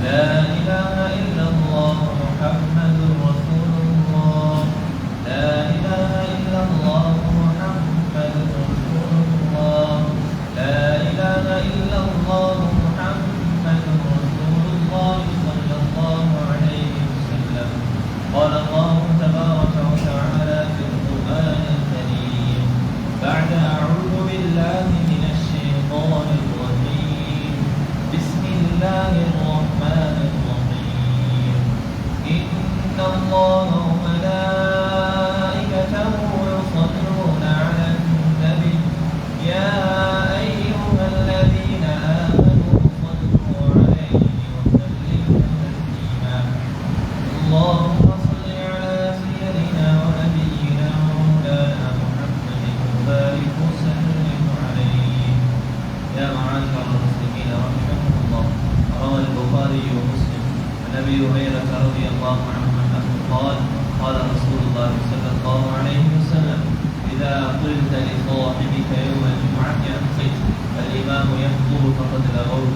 لا إله إلا الله محمد رسول الله لا إله إلا الله محمد رسول الله لا إله إلا الله محمد رسول الله صلى الله عليه وسلم قال الله تبارك وتعالى في القرآن الكريم بعد أعوذ بالله من الشيطان الرجيم بسم الله الرحمن الرحيم إن الله وملائكته يصلون على النبي يا أيها الذين آمنوا صلوا عليه وسلموا تسليما اللهم صل على سيدنا ونبينا ومولانا محمد وبارك وسلم عليه يا معاشر المسلمين رحمكم الله روى البخاري ومسلم عن ابي هريره رضي الله عنه انه قال قال رسول الله صلى الله عليه وسلم اذا قلت لصاحبك يوم الجمعه انصت فالامام يخطب فقد لغوت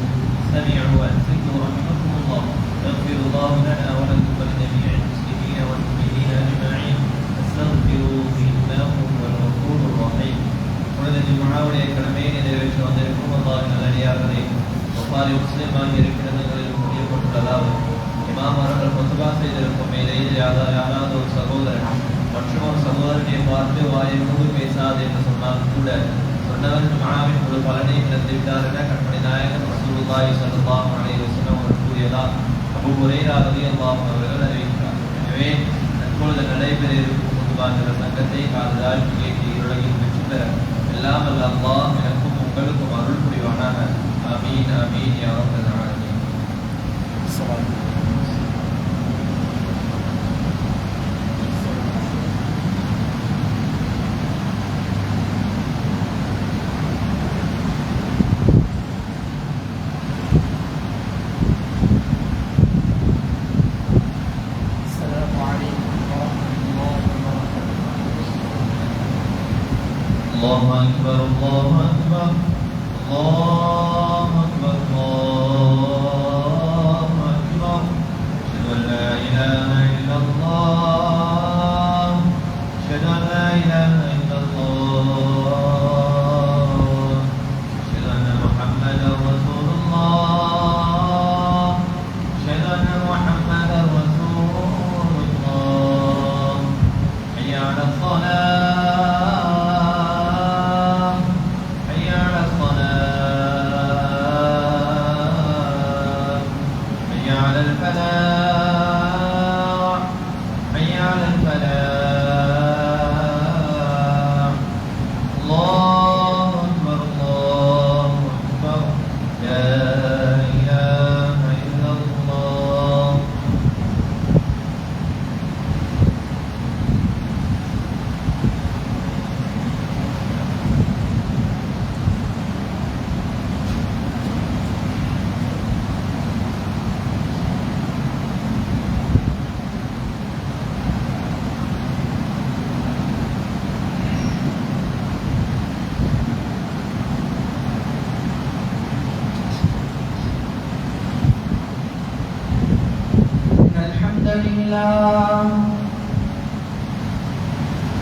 سمعوا وانصتوا رحمكم الله يغفر الله لنا ولكم ولجميع المسلمين والمؤمنين اجمعين استغفروا انه هو الغفور الرحيم உனது ஜும்ஆவுடைய கடமையை நிறைவேற்றி வந்திருக்கும் அல்லாஹ்வின் நல்லடியார்களே புகாரி முஸ்லிம் ஆகிய கிரந்தங்களில் முடியப்பட்டுள்ளதாவது இமாம் அவர்கள் குத்பா செய்திருக்கும் மேலையில் யாராவது ஒரு சகோதரன் மற்றும் ஒரு சகோதரனை பார்த்து வாயை மூடு பேசாது என்று சொன்னால் கூட சொன்னவர் ஜும்ஆவின் ஒரு பலனை இழந்து விட்டார் என கண்மணி நாயகர் ரசூலுல்லாஹி ஸல்லல்லாஹு அலைஹி வஸல்லம் அவர்கள் கூறியதால் அபூ ஹுரைரா ரலியல்லாஹு அன்ஹு அவர்கள் அறிவிக்கிறார். எனவே தற்பொழுது நடைபெற இருக்கும் குத்பாங்கிற சங்கத்தை காதலால் கேட்டு உலகில் வெற்றி பெற எல்லாம் வல்ல அல்லாஹ் எனக்கும் உங்களுக்கும் அருள் புரிவானாக. ஆமீன் ஆமீன் யா ரப்பல் ஆலமீன். الله أكبر الله أكبر الله أكبر الله أكبر أشهد أن لا إله إلا الله أشهد أن لا إله إلا الله أشهد أن محمدا رسول الله أشهد أن محمدا رسول الله حي على الصلاة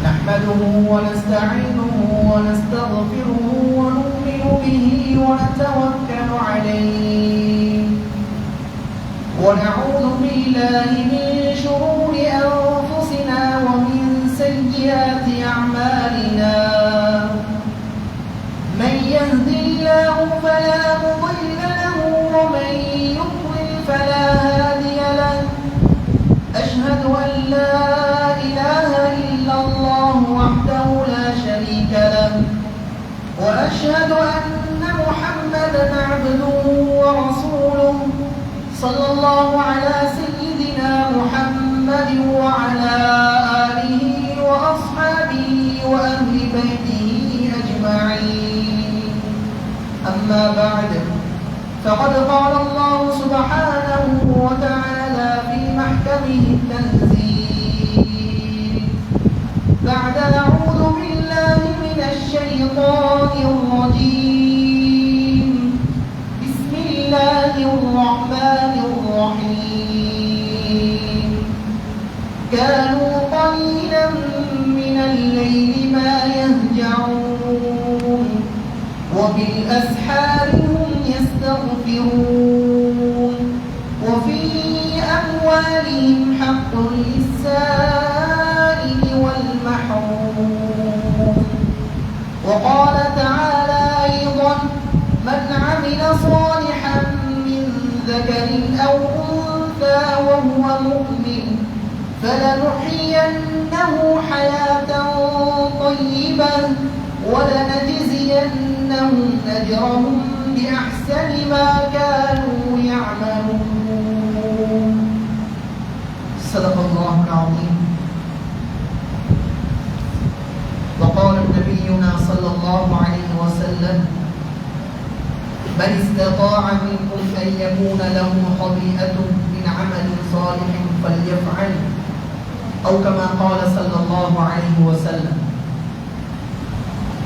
نحمده ونستعينه ونستغفره ونؤمن به ونتوكل عليه ونعوذ بالله من شرور أنفسنا ومن سيئات أعمالنا من يهد الله فلا مضل له ومن يضلل فلا هادي له أشهد أن لا إله إلا الله وحده لا شريك له وأشهد أن محمدا عبده ورسوله صلى الله على سيدنا محمد وعلى آله وأصحابه وأهل بيته أجمعين أما بعد فقد قال الله سبحانه وتعالى في محكمه التنزيل بعد أعوذ بالله من الشيطان الرجيم بسم الله الرحمن الرحيم ينفرون وفي أموالهم حق للسائل والمحروم وقال تعالى أيضا من عمل صالحا من ذكر أو أنثى وهو مؤمن فلنحيينه حياة طيبة ولنجزينهم أجرهم بأحسن ما كانوا يعملون صدق الله العظيم. وقال نبينا صلى الله عليه وسلم من استطاع منكم أن يكون له خطيئة من عمل صالح فليفعل أو كما قال صلى الله عليه وسلم.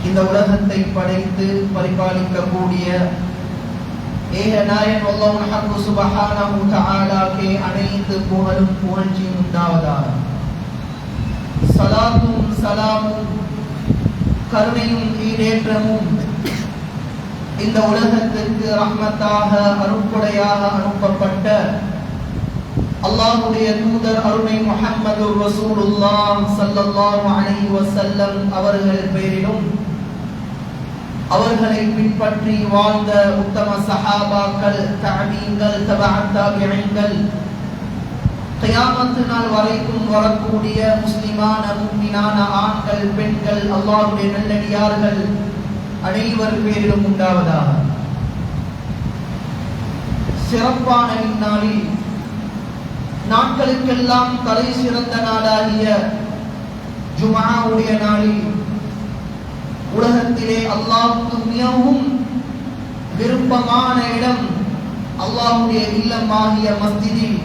இந்த உலகத்தை படைத்து பரிபாலிக்கக்கூடிய ஏகநாயன் அல்லாஹ் சுப்ஹானஹு வ தஆலாவுக்கு அனைத்து புகழும் புகழ்ச்சியும் உண்டாவதாக. ஸலாத்தும் ஸலாமும் கருணையும் ஈடேற்றமும் இந்த உலகத்திற்கு ரஹ்மத்தாக அருட்கொடையாக அனுப்பப்பட்ட அல்லாஹ்வுடைய தூதர் அருமை முஹம்மது ரசூலுல்லாஹ் ஸல்லல்லாஹு அலைஹி வஸல்லம் அவர்கள் பேரிலும் அவர்களை பின்பற்றி வாழ்ந்த உத்தம சஹாபாக்கள் தஅபீன்கள் தபஅத் தாபிஈன்கள் கியாமத் நாள் வரைக்கும் வரக்கூடிய முஸ்லிமான முஃமினான ஆண்கள் பெண்கள் அல்லாஹ்வுடைய நல்லடியார்கள் அனைவர் பேரிலும் உண்டாவதாக. சிறப்பான இந்நாளில் நாட்களுக்கெல்லாம் தலை சிறந்த நாளாகிய ஜும்ஆவுடைய நாளில் உலகத்திலே அல்லாஹ்வுக்கு மிகவும் விருப்பமான இடம் அல்லாஹ்வுடைய இல்லமாகிய மஸ்ஜிதில்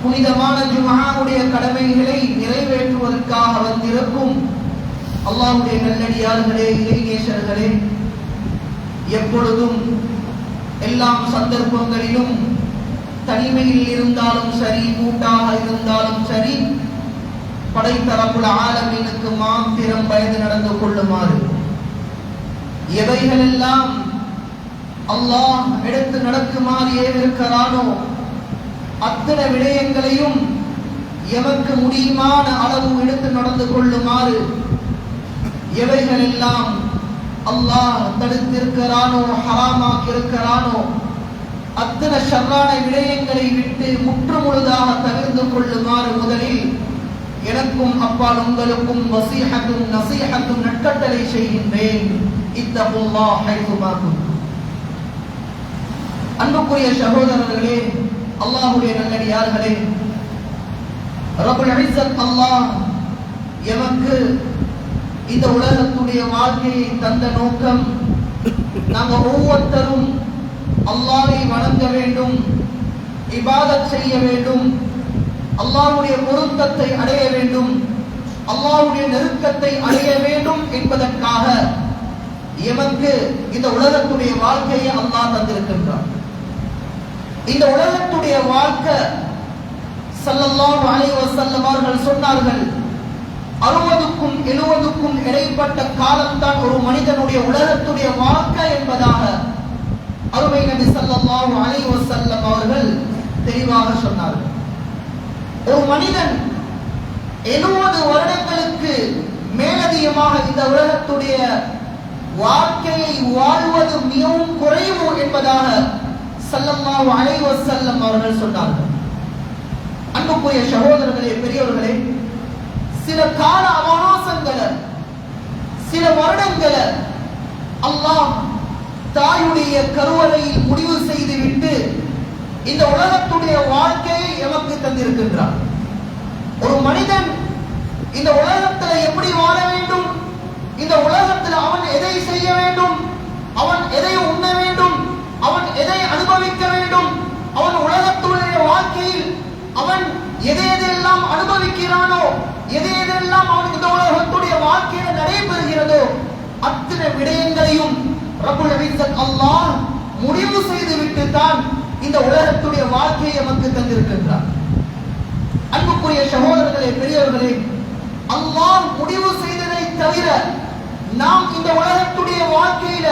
புனிதமான ஜும்ஆவுடைய கடமைகளை நிறைவேற்றுவதற்காக வந்திருக்கும் அல்லாஹ்வுடைய நல்லடியார்களே, இறைநேசர்களே, எப்பொழுதும் எல்லா சந்தர்ப்பங்களிலும் தனிமையில் இருந்தாலும் சரி, கூட்டாக இருந்தாலும் சரி, படைத்த ரப்புல் ஆலமீனுக்கு மாத்திரம் பயந்து நடந்து கொள்ளுமாறு எவைகளெல்லாம் அல்லாஹ் எடுத்து நடக்குமாறு ஏவிருக்கிறானோ அத்தனை விடயங்களையும் எமக்கு முடியுமான அளவு எடுத்து நடந்து கொள்ளுமாறு எவைகளெல்லாம் அல்லாஹ் தடுத்திருக்கிறானோ ஹராமாக்கி இருக்கிறானோ அத்தனை ஷர்ரான விடயங்களை விட்டு முற்றுமுழுதாக தவிர்த்து கொள்ளுமாறு முதலில் எனக்கும் அப்பால் உங்களுக்கும் வஸீஹத்தும் நஸீஹத்தும் நற்கட்டளை செய்கின்றேன். இத்தகுல்லாஹ் ஹைதுமா குன்தும். அன்புக்குரிய சகோதரர்களே, அல்லாஹ்வுடைய நல்லடியார்களே, ரப்புல் இஸ்ஸத் அல்லாஹ் எமக்கு இந்த உலகத்துடைய வாழ்க்கையை தந்த நோக்கம் நாங்கள் ஒவ்வொருத்தரும் அல்லாஹ்வை வணங்க வேண்டும், இபாதத் செய்ய வேண்டும், அல்லாஹ்வுடைய பொருத்தத்தை அடைய வேண்டும், அல்லாஹ்வுடைய நெருக்கத்தை அடைய வேண்டும் என்பதற்காக எமக்கு இந்த உலகத்துடைய வாழ்க்கையை அல்லாஹ் தந்திருக்கின்றார். இந்த உலகத்துடைய வாழ்க்கை ஸல்லல்லாஹு அலைஹி வஸல்லம் அவர்கள் சொன்னார்கள், 60க்கும் 70க்கும் இடைப்பட்ட காலம்தான் ஒரு மனிதனுடைய உலகத்துடைய வாழ்க்கை என்பதாக அருமை நபி ஸல்லல்லாஹு அலைஹி வஸல்லம் அவர்கள் தெளிவாக சொன்னார்கள். ஒரு மனிதன் 70 வருடங்களுக்கு மேலதிகமாக இந்த உலகத்துடைய வாழ்க்கையை வாழ்வது மிகவும் குறைவு என்பதாக ஸல்லல்லாஹு அலைஹி வஸல்லம் அவர்கள் சொன்னார்கள். அன்புக்குரிய சகோதரர்களே, பெரியவர்களே, சில கால அவகாசங்களை, சில வருடங்களை அல்லாஹ் தாயுடைய கருவறையில் முடிவு செய்துவிட்டு இந்த உலகத்துடைய வாழ்க்கையை எமக்கு தந்திருக்கின்றார். ஒரு மனிதன் இந்த உலகத்தில் எப்படி வாழ வேண்டும், இந்த உலகத்தில் அவன் எதை செய்ய வேண்டும், அவன் எதை உண்ண வேண்டும், அவன் எதை அனுபவிக்க வேண்டும், அவன் உலகத்துடைய வாழ்க்கையில் அவன் எதையெல்லாம் அனுபவிக்கிறானோ, எதையெல்லாம் அவன் இந்த உலகத்துடைய வாழ்க்கையில் நடைபெறுகிறதோ அத்தனை விடயங்களையும் ரப்புல் இஸ்ஸத் அல்லாஹ் முடிவு செய்துவிட்டு தான் இந்த உலகத்துடைய வாழ்க்கையை நமக்கு தந்திருக்கின்றார். அன்புக்குரிய சகோதரர்களே, பெரியவர்களே, அல்லாஹ் முடிவு செய்ததை தவிர நாம் இந்த உலகத்துடைய வாழ்க்கையில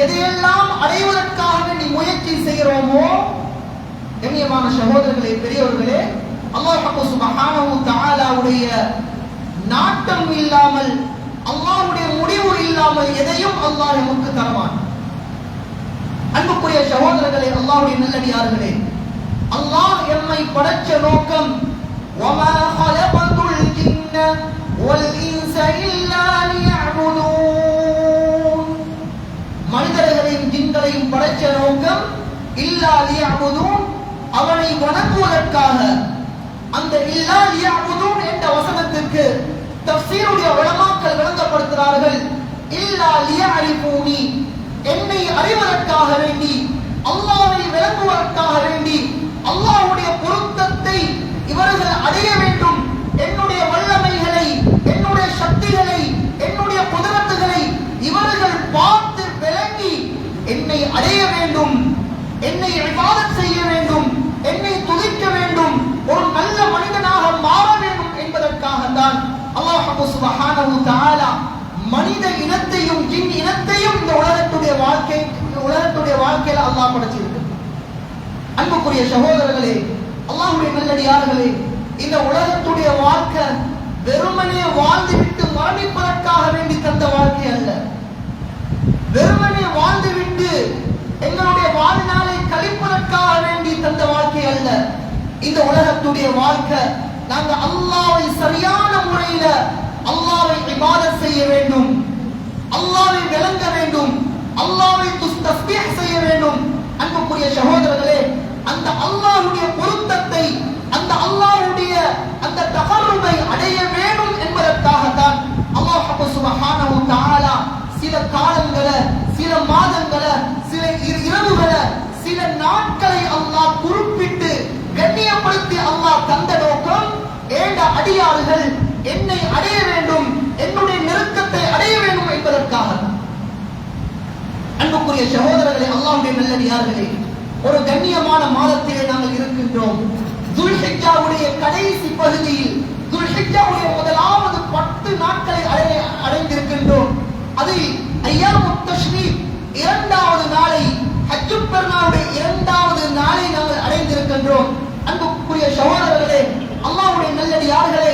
எதையெல்லாம் அடைவதற்காக வேண்டி முயற்சி செய்கிறோமோ, கண்ணியமான சகோதரர்களே, பெரியவர்களே, அல்லாஹ் சுப்ஹானஹு தஆலாவுடைய நாட்டம் இல்லாமல், அல்லாஹ்வுடைய முடிவு இல்லாமல் எதையும் அல்லாஹ் நமக்கு தரமாட்டான். அன்புக்குரிய சகோதரர்களே, அல்லாஹ்வுடைய நல்லடியார்களே, அல்லாஹ் எம்மை படைச்ச நோக்கம் வமா ஹலகத்துல் ஜின்ன வல் இன்ஸ இல்லா லியஅபுதூன். மனிதர்களையும் ஜின்களையும் படைச்ச நோக்கம் இல்லா லியஅபுதூன், அவனை வணங்குவதற்காக. அந்த இல்லா லியஅபுதூன் என்ற வசனத்திற்கு தஃசீருடைய உலமாக்கள் விளங்கப்படுத்துகிறார்கள், இல்லா லியஅரிஃபூனி, என்னை அறிவதற்காக வேண்டி, அல்லாஹ்வை விளங்குவதற்காக வேண்டி, அல்லாஹ்வுடைய பொருத்தத்தை இவர்கள் அடைய வேண்டும். என்னுடைய வல்லமைகளை, என்னுடைய சக்திகளை, என்னுடைய குதிரத்துகளை இவர்கள் பார்த்து விளங்கி என்னை அடைய வேண்டும், என்னை இபாதத் செய்ய வேண்டும், என்னை துதிக்க வேண்டும், ஒரு நல்ல மனிதனாக மாற வேண்டும் என்பதற்காகத்தான் அல்லாஹ் சுப்ஹானஹு தஆலா மனித இனத்தையும் ஜின் இனத்தையும் இந்த உலகத்துடைய வாழ்க்கையில அல்லாஹ் படைச்சிருக்கு. அன்புக்குரிய சகோதரர்களே, அல்லாஹ்வுடைய நல்லடியார்களே, இந்த உலகத்துடைய வாழ்க்கை வெறுமனே வாழ்ந்துவிட்டு மரணிப்பதற்காக வேண்டி தந்த வாழ்க்கை அல்ல. வெறுமனே வாழ்ந்துவிட்டு எங்களுடைய வாழ்நாளை கழிப்பதற்காக வேண்டி தந்த வாழ்க்கை அல்ல. இந்த உலகத்துடைய வாழ்க்கை நாங்க அல்லாஹ்வை சரியான முறையில அல்லாஹ்வை இபாதத் செய்ய வேண்டும், அல்லாஹ்வை விளங்க வேண்டும், அல்லாஹ்வை தஸ்பீஹ் செய்ய வேண்டும். அன்புக்குரிய சகோதரர்களே, அந்த அல்லாஹ்வுடைய பொருத்தத்தை, அந்த அல்லாஹ்வுடைய அந்த தகர்ருபை அடைய வேண்டும் என்பதற்காகத்தான் அல்லாஹ் சுப்ஹானஹு தஆலா சில காலங்களை, சில மாதங்களை, சில இரவுகளை, சில நாட்களை அல்லாஹ் குறிப்பிட்டு கண்ணியப்படுத்தி அல்லாஹ் தந்த நோக்கம், ஏண்ட அடியார்கள் என்னை அடைய வேண்டும், என்னுடைய நெருக்கத்தை அடைய வேண்டும் என்பதற்காக. அன்புக்குரிய சகோதரர்களே, அல்லாஹ்வுடைய நல்லடியார்களே, ஒரு கண்ணியமான மாதத்திலே நாங்கள் இருக்கின்றோம். துல்ஹிஜ்ஜாவுடைய கடைசி பகுதியில், துல்ஹிஜ்ஜாவுடைய முதலாவது 10 நாட்களை அடைந்திருக்கின்றோம். அதில் ஐயாமுத் தஷ்ரீக் இரண்டாவது நாளை, ஹஜ்ஜுப் பெருநாளுடைய இரண்டாவது நாளை நாங்கள் அடைந்திருக்கின்றோம். அன்புக்குரிய சகோதரர்களே, அல்லாஹ்வுடைய நல்லடியார்களே,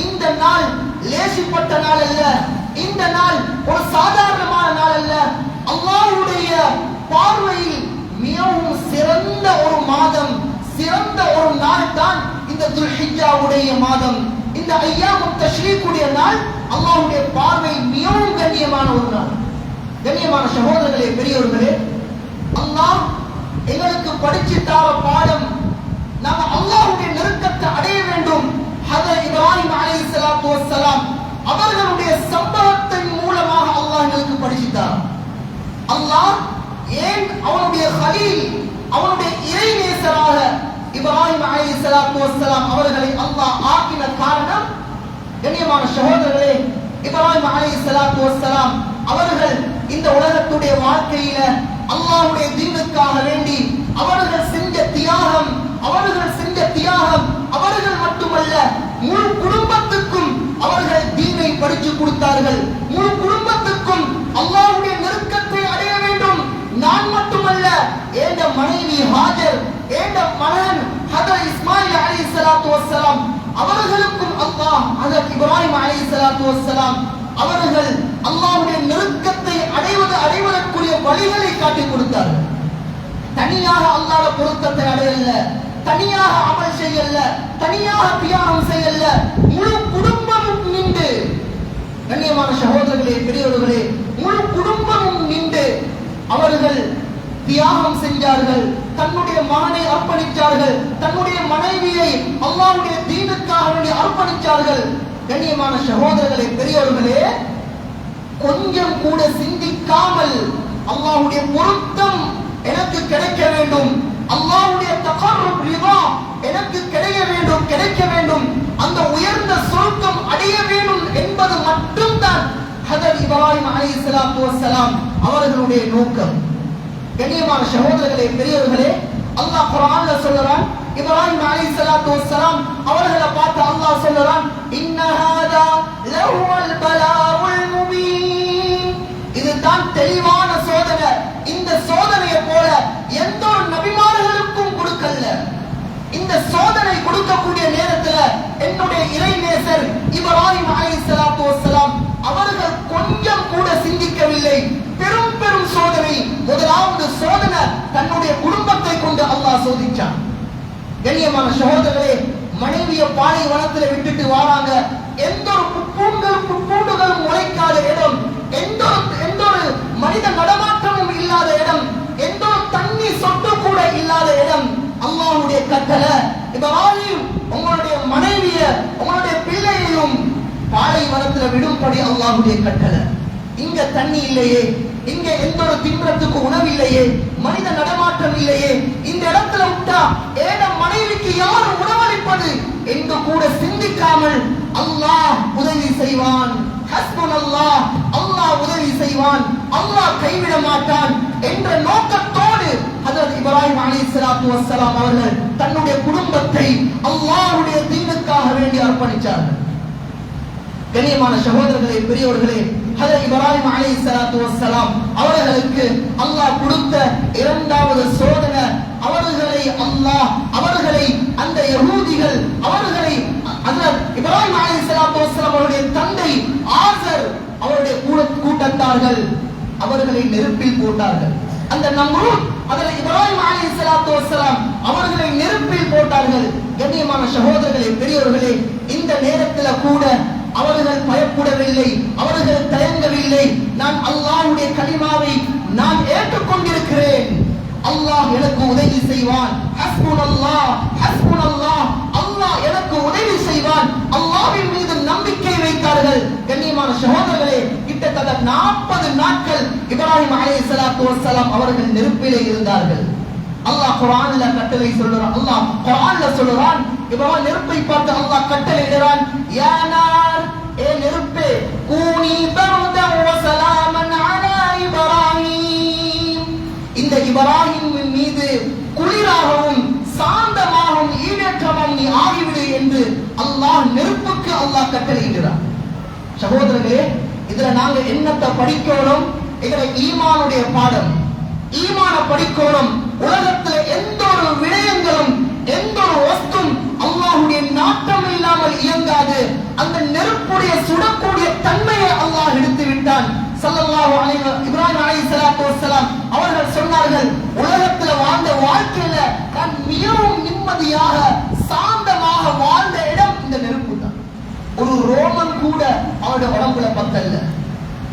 இந்த நாள் லேசிப்பட்ட நாள் அல்ல. இந்த நாள் ஒரு சாதாரணமான நாள் அல்ல. அல்லாஹ்வுடைய பார்வையில் மிகவும் சிறந்த ஒரு மாதம், சிறந்த ஒரு நாள் தான் இந்த துல்ஹிஜ்ஜாவுடைய மாதம். இந்த ஐயாமுத் தஷ்ரீக்குடைய நாள் அல்லாஹ்வுடைய பார்வையில் மிகவும் கண்ணியமான ஒரு நாள். கண்ணியமான சகோதரர்களே, பெரியவர்களே, அல்லாஹ் எங்களுக்கு படிச்சு தர பாடம், நாம அல்லாஹ்வுடைய நெருக்கத்தை அடைய வேண்டும். ஹஜ்ரத் இப்ராஹிம் அலைஹிஸ்ஸலாத்து வஸ்ஸலாம் அவர்களுடைய சம்பவத்தின் மூலமாக அல்லாஹ் எங்களுக்கு படிச்சுட்டார். அல்லாஹ் ஏன் அவனுடைய கலீல், அவனுடைய இறைநேசராக இப்ராஹிம் அலைஹிஸ்ஸலாத்து வஸ்ஸலாம் அவர்களை அல்லாஹ் ஆக்கின காரணம், கண்ணியமான சகோதரர்களே, இப்ராஹிம் அலைஹிஸ்ஸலாத்து வஸ்ஸலாம் அவர்கள் இந்த உலகத்துடைய வாழ்க்கையில அல்லாஹ்வுடைய தீனுக்காக வேண்டி அவர்கள் செஞ்ச தியாகம், அவர்கள் மட்டுமல்ல, முழு குடும்பத்துக்கும் அவர்கள் தீனை படிச்சு கொடுத்தார்கள். முழு குடும்பத்துக்கும் அல்லாஹ்வுடைய நெருக்கத்தை அடைய வேண்டும். நான் மட்டுமல்ல, ஏண்ட மனைவி ஹாஜர், ஏண்ட மகன் ஹஜ்ரத் இஸ்மாயில் அலைஹிஸ்ஸலாத்து வஸ்ஸலாம் அவர்களுக்கும் அல்லாஹ் ஹஜ்ரத் இப்ராஹிம் அலைஹிஸ்ஸலாத்து வஸ்ஸலாம் அவர்கள் அல்லாஹ்வுடைய நெருக்கத்தை அடைவதற்குரிய வழிகளை காட்டிக் கொடுத்தார்கள். தனியாக அல்லாஹ்வுடைய பொருத்தத்தை அடையல, தனியாக அமல் செய்யல, தனியாக தியாகம் செய்யல, முழு குடும்பமும் நின்று, கண்ணியமான சகோதரர்களே, பெரியவர்களே, முழு குடும்பமும் நின்று அவர்கள் தியாகம் செஞ்சார்கள். தன்னுடைய மகனை அர்ப்பணித்தார்கள், தன்னுடைய மனைவியை அல்லாஹ்வுடைய தீனுக்காக வேண்டி அர்ப்பணித்தார்கள். கண்ணியமான சகோதரர்களே, பெரியவர்களே, கொஞ்சம் கூட சிந்திக்காமல் அல்லாஹ்வுடைய பொருத்தம் எனக்கு கிடைக்க வேண்டும், அல்லாஹ்வுடைய தகர்ருப் ரிதா எனக்கு கிடைக்க வேண்டும், அந்த உயர்ந்த சொர்க்கம் அடைய வேண்டும் என்பது மட்டும்தான் ஹஜ்ரத் இப்ராஹிம் அலைஹிஸ்ஸலாத்து வஸ்ஸலாம் அவர்களுடைய நோக்கம். கண்ணியமான சகோதரர்களே, பெரியவர்களே, அல்லாஹ் குர்ஆன்ல சொல்றான், இப்ராஹிம் அலைஹிஸ்ஸலாத்து வஸ்ஸலாம் அவர்களை பார்த்து அல்லாஹ் சொல்றான், இன்ன ஹாதா லஹுவல் பலாஉல் முபீன், இதுதான் தெளிவான சோதனை, எந்த ஒரு நபிமார்களுக்கும் கொடுக்கல. இந்த சோதனை கொடுக்கக்கூடிய நேரத்தில் என்னுடைய இறைநேசர் இப்ராஹிம் அலைஹிஸ்ஸலாத்து வஸ்ஸலாம் அவர்கள் கொஞ்சம் கூட சிந்திக்கவில்லை. பெரும் பெரும் சோதனை. முதலாவது சோதனை தன்னுடைய குடும்பத்தை கொண்டு அல்லாஹ் சோதிச்சான். கண்ணியமான சகோதரர்களே, மனைவிய பாலைவனத்தில் விட்டுட்டு வராங்க. எந்த ஒரு பூண்டுகளும் முளைக்காத இடம், எந்த ஒரு மனித நடமாற்றமும் இல்லாத இடம், எந்த ஒரு தண்ணி சொட்டு கூட இல்லாத இடம். அல்லாஹ்வுடைய கட்டளை, இப்ராஹிம் உங்களுடைய மனைவிய உங்களுடைய பிள்ளையையும் பாலைவனத்தில் விடும்படி அல்லாஹ்வுடைய கட்டளை. இங்க தண்ணி இல்லையே, இங்க எந்த ஒரு தின்றத்துக்கு உணவு இல்லையே, மனித நடமாட்டம் இல்லையே, இந்த இடத்துல விட்டா ஏட மனைவிக்கு யார் உணவளிப்பது என்று கூட சிந்திக்காமல் அல்லாஹ் உதவி செய்வான். ஹஸ்புனல்லாஹ், அல்லாஹ் உதவி செய்வான், அல்லாஹ் கைவிட மாட்டான் என்ற நோக்கத்தோடு ஹஜ்ரத் இப்ராஹிம் அலைஹிஸ்ஸலாத்து வஸ்ஸலாம் அவர்கள் தன்னுடைய குடும்பத்தை அல்லாஹ்வுடைய தீனுக்காக வேண்டி அர்ப்பணித்தார்கள். கண்ணியமான சகோதரர்களே, பெரியவர்களே, ஹஜ்ரத் இப்ராஹிம் அலைஹிஸ்ஸலாத்து வஸ்ஸலாம் அவர்களுக்கு அல்லாஹ் கொடுத்த இரண்டாவது சோதனை, அவர்களை அந்த யஹூதிகள் அவர்களை ஹஜ்ரத் இப்ராஹிம் அலைஹிஸ்ஸலாத்து வஸ்ஸலாம் அவருடைய தந்தை ஆசர் அவருடைய கூட்டத்தார்கள் அவர்களை நெருப்பில் போட்டார்கள். அந்த நம்ரூத் ஹஜ்ரத் இப்ராஹிம் அலைஹிஸ்ஸலாத்து வஸ்ஸலாம் அவர்களை நெருப்பில் போட்டார்கள். கண்ணியமான சகோதரர்களே, பெரியவர்களே, இந்த நேரத்தில் கூட அவர்கள் பயப்படவில்லை, அவர்கள் தயங்கவில்லை. நான் அல்லாஹ்வுடைய கலிமாவை நான் ஏற்றுக்கொண்டிருக்கிறேன், அல்லாஹ் எனக்கு உதவி செய்வான். ஹஸ்புனல்லாஹ், ஹஸ்புனல்லாஹ், அல்லாஹ் எனக்கு உதவி செய்வான். அல்லாஹ்வின் மீது நம்பிக்கை வைத்தார்கள். கண்ணியமான சகோதரர்களே, கிட்டத்தட்ட 40 நாட்கள் இப்ராஹிம் அலைஹிஸ்ஸலாத்து வஸ்ஸலாம் அவர்கள் நெருப்பிலே இருந்தார்கள். அல்லாஹ் குர்ஆன்ல கட்டளை சொல்றான். அல்லாஹ் குர்ஆன்ல சொல்றான், இப்ராஹிம் நெருப்பை பார்த்து அல்லாஹ் கட்டளையிடுறான், யா நார், ஏ நெருப்பே, கூனி பர்தன் வ ஸலாமன் அலா இப்ராஹிம், இந்த இப்ராஹிமின் மீது குளிராகவும் சாந்தமாகவும் ஈடேற்றமாகவும் நீ ஆகிவிடு என்று அல்லாஹ் நெருப்புக்கு அல்லாஹ் கட்டளையிடுறான். சகோதரர்களே, இதுல நாங்க என்னத்தை படிக்கணும்? எங்களை ஈமானுடைய பாடம், ஈமான படிக்கணும். உலகத்துல எந்த ஒரு விடயங்களும் எந்த ஒரு வஸ்தும் அல்லாஹ்வுடைய நாட்டம் இல்லாமல் இயங்காது. அந்த நெருப்புடைய சுடக்கூடிய தன்மையை அல்லாஹ் எடுத்து விட்டான். ஸல்லல்லாஹு அலைஹி இப்ராஹிம் அலைஹிஸ்ஸலாத்து வஸ்ஸலாம் அவர்கள் சொன்னார்கள், உலகத்துல வாழ்ந்த வாழ்க்கையில நான் மிகவும் நிம்மதியாக சாந்தமாக வாழ்ந்த இடம் இந்த நெருப்பு தான். ஒரு ரோமன் கூட அவருடைய உடம்புல பத்தல்ல,